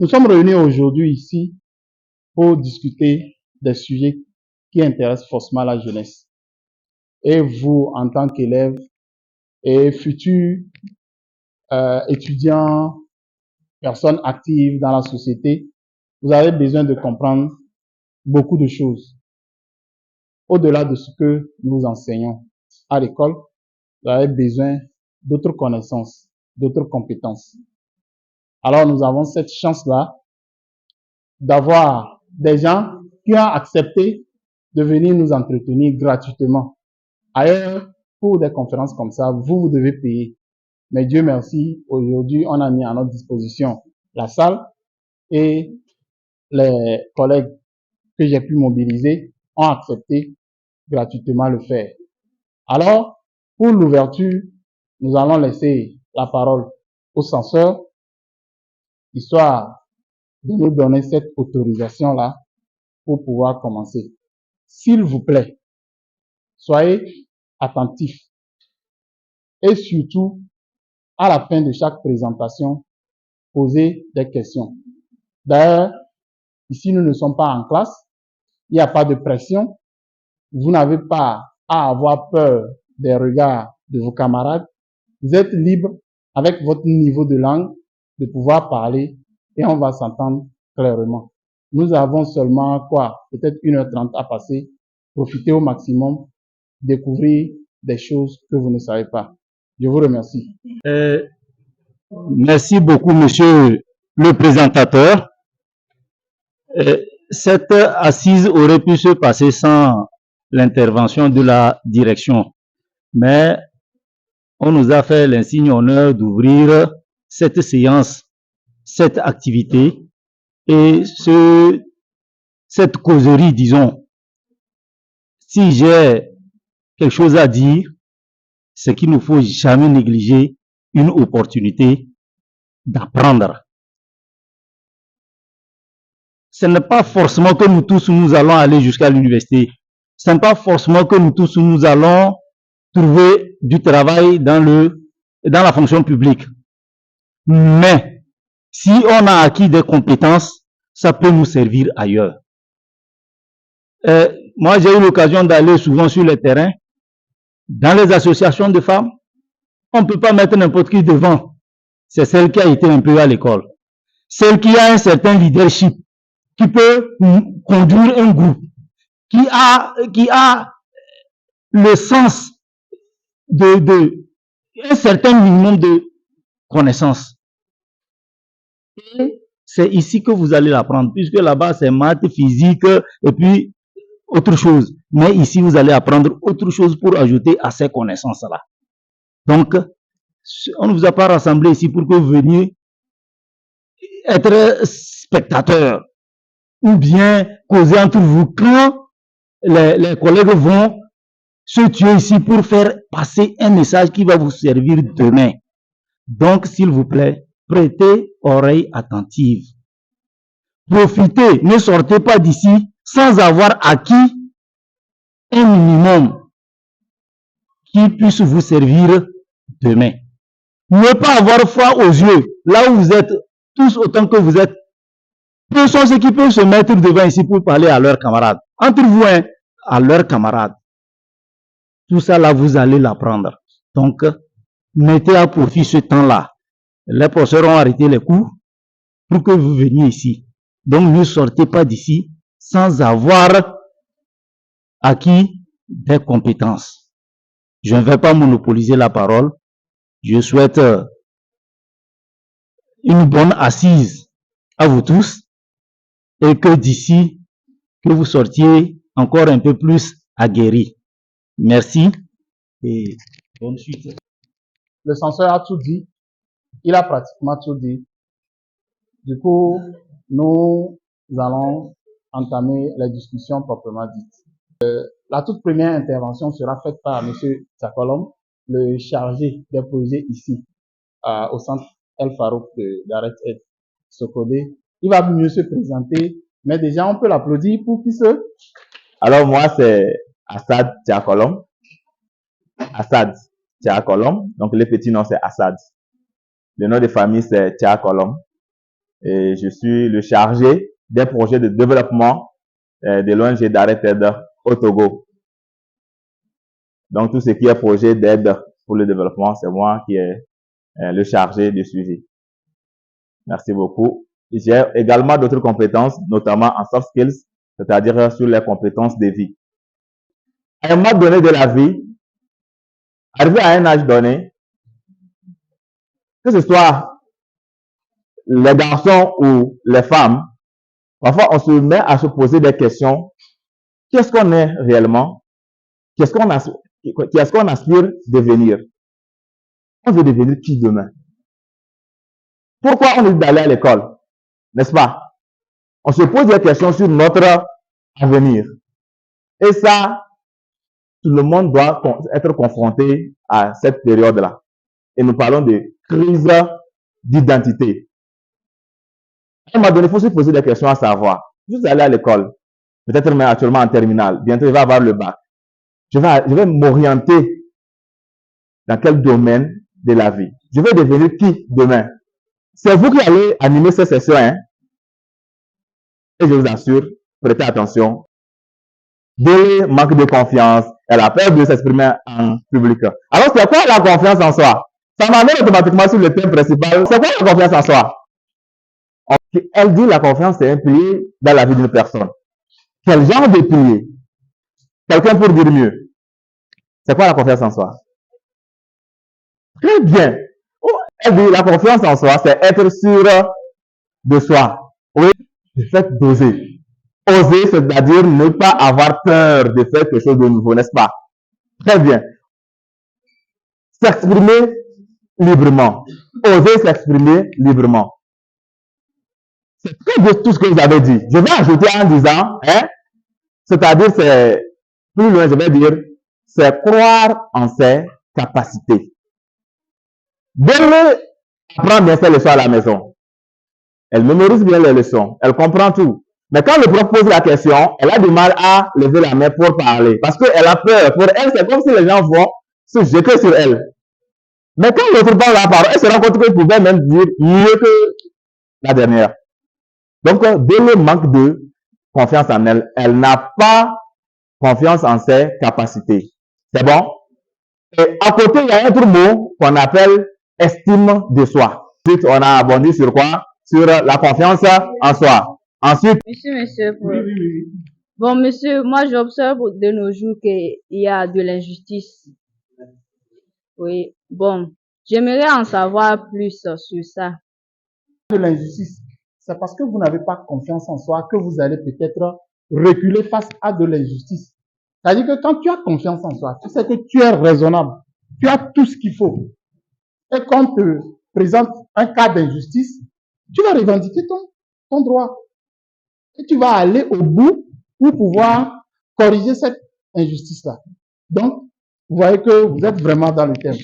Nous sommes réunis aujourd'hui ici pour discuter des sujets qui intéressent forcément la jeunesse. Et vous, en tant qu'élèves et futurs étudiants, personnes actives dans la société, vous avez besoin de comprendre beaucoup de choses. Au-delà de ce que nous enseignons à l'école, vous avez besoin d'autres connaissances, d'autres compétences. Alors nous avons cette chance-là d'avoir des gens qui ont accepté de venir nous entretenir gratuitement. Ailleurs, pour des conférences comme ça, vous devez payer. Mais Dieu merci, aujourd'hui, on a mis à notre disposition la salle et les collègues que j'ai pu mobiliser ont accepté gratuitement le faire. Alors, pour l'ouverture, nous allons laisser la parole au censeur, histoire de nous donner cette autorisation-là pour pouvoir commencer. S'il vous plaît, soyez attentifs et surtout, à la fin de chaque présentation, posez des questions. D'ailleurs, ici, nous ne sommes pas en classe, il n'y a pas de pression, vous n'avez pas à avoir peur des regards de vos camarades, vous êtes libre avec votre niveau de langue de pouvoir parler et on va s'entendre clairement. Nous avons seulement peut-être 1h30 à passer, profitez au maximum, découvrir des choses que vous ne savez pas. Je vous remercie. Merci beaucoup, monsieur le présentateur. Cette assise aurait pu se passer sans l'intervention de la direction, mais on nous a fait l'insigne honneur d'ouvrir cette séance, cette activité et cette causerie, disons. Si j'ai quelque chose à dire, c'est qu'il ne faut jamais négliger une opportunité d'apprendre. Ce n'est pas forcément que nous tous nous allons aller jusqu'à l'université. Ce n'est pas forcément que nous tous nous allons trouver du travail dans la fonction publique. Mais si on a acquis des compétences, ça peut nous servir ailleurs. Moi, j'ai eu l'occasion d'aller souvent sur le terrain, dans les associations de femmes. On ne peut pas mettre n'importe qui devant. C'est celle qui a été un peu à l'école. Celle qui a un certain leadership, qui peut conduire un groupe, qui a le sens de un certain minimum de connaissances. Et c'est ici que vous allez l'apprendre, puisque là-bas c'est maths, physique et puis autre chose. Mais ici vous allez apprendre autre chose pour ajouter à ces connaissances-là. Donc, on ne vous a pas rassemblé ici pour que vous veniez être spectateur ou bien causer entre vous quand les collègues vont se tuer ici pour faire passer un message qui va vous servir demain. Donc, s'il vous plaît, prêtez oreille attentive. Profitez, ne sortez pas d'ici sans avoir acquis un minimum qui puisse vous servir demain. Ne pas avoir froid aux yeux, là où vous êtes, tous autant que vous êtes. Peu sont ceux qui peuvent se mettre devant ici pour parler à leurs camarades. Entre vous, hein, à leurs camarades. Tout ça, là, vous allez l'apprendre. Donc, mettez à profit ce temps-là. Les professeurs ont arrêté les cours pour que vous veniez ici. Donc, ne sortez pas d'ici sans avoir acquis des compétences. Je ne vais pas monopoliser la parole. Je souhaite une bonne assise à vous tous et que d'ici, que vous sortiez encore un peu plus aguerris. Merci et bonne suite. Le censeur a tout dit. Il a pratiquement tout dit. Du coup, nous allons entamer la discussion proprement dite. La toute première intervention sera faite par M. Tchakolom, le chargé des projets ici, au centre El Farouk d'Arrêt Aide Sokodé. Il va mieux se présenter, mais déjà on peut l'applaudir pour qu'il se... Alors moi c'est Assad Tchakolom. Assad Tchakolom, donc le petit nom c'est Assad. Le nom de famille c'est Tchakolom. et je suis le chargé des projets de développement de l'ONG d'Arrêt Aide au Togo. Donc, tout ce qui est projet d'aide pour le développement, c'est moi qui est le chargé du suivi. Merci beaucoup. J'ai également d'autres compétences, notamment en soft skills, c'est-à-dire sur les compétences de vie. À un moment donné de la vie, arrivé à un âge donné, que ce soit les garçons ou les femmes, parfois on se met à se poser des questions. Qu'est-ce qu'on est réellement? Qu'est-ce qu'on aspire devenir? On veut devenir qui demain? Pourquoi on est d'aller à l'école? N'est-ce pas? On se pose des questions sur notre avenir. Et ça, tout le monde doit être confronté à cette période-là. Et nous parlons de crise d'identité. À un moment donné, il faut se poser des questions à savoir. Je vais aller à l'école, peut-être même actuellement en terminale. Bientôt, je vais avoir le bac. Je vais m'orienter dans quel domaine de la vie. Je vais devenir qui demain? C'est vous qui allez animer cette session, hein? Et je vous assure, prêtez attention. Dès manque de confiance et la peur de s'exprimer en public. Alors, c'est quoi la confiance en soi? Ça m'amène automatiquement sur le thème principal. C'est quoi la confiance en soi? Elle dit la confiance est un pilier dans la vie d'une personne. Quel genre de pilier? Quelqu'un pour dire mieux. C'est quoi la confiance en soi? Très bien. Elle dit la confiance en soi, c'est être sûr de soi. Oui, le fait d'oser. Oser, c'est-à-dire ne pas avoir peur de faire quelque chose de nouveau, n'est-ce pas? Très bien. S'exprimer librement. Oser s'exprimer librement. C'est très bien tout ce que vous avez dit. Je vais ajouter en disant, hein, c'est-à-dire, c'est, plus loin, je vais dire, c'est croire en ses capacités. Belle apprend bien ses leçons à la maison. Elle mémorise bien les leçons. Elle comprend tout. Mais quand le prof pose la question, elle a du mal à lever la main pour parler. Parce qu'elle a peur. Pour elle, c'est comme si les gens vont se jeter sur elle. Mais quand l'autre prend la parole, elle se rend compte qu'elle pouvait même dire mieux que la dernière. Donc, dès le manque de confiance en elle, elle n'a pas confiance en ses capacités. C'est bon? Et à côté, il y a un autre mot qu'on appelle estime de soi. Ensuite, on a abondé sur quoi? Sur la confiance en soi. Ensuite, Monsieur, bon, monsieur, moi j'observe de nos jours qu'il y a de l'injustice. Oui, bon, j'aimerais en savoir plus sur ça. De l'injustice, c'est parce que vous n'avez pas confiance en soi que vous allez peut-être reculer face à de l'injustice. C'est-à-dire que quand tu as confiance en soi, tu sais que tu es raisonnable, tu as tout ce qu'il faut. Et quand on te présente un cas d'injustice, tu vas revendiquer ton droit. Et tu vas aller au bout pour pouvoir corriger cette injustice-là. Donc, vous voyez que vous êtes vraiment dans le thème.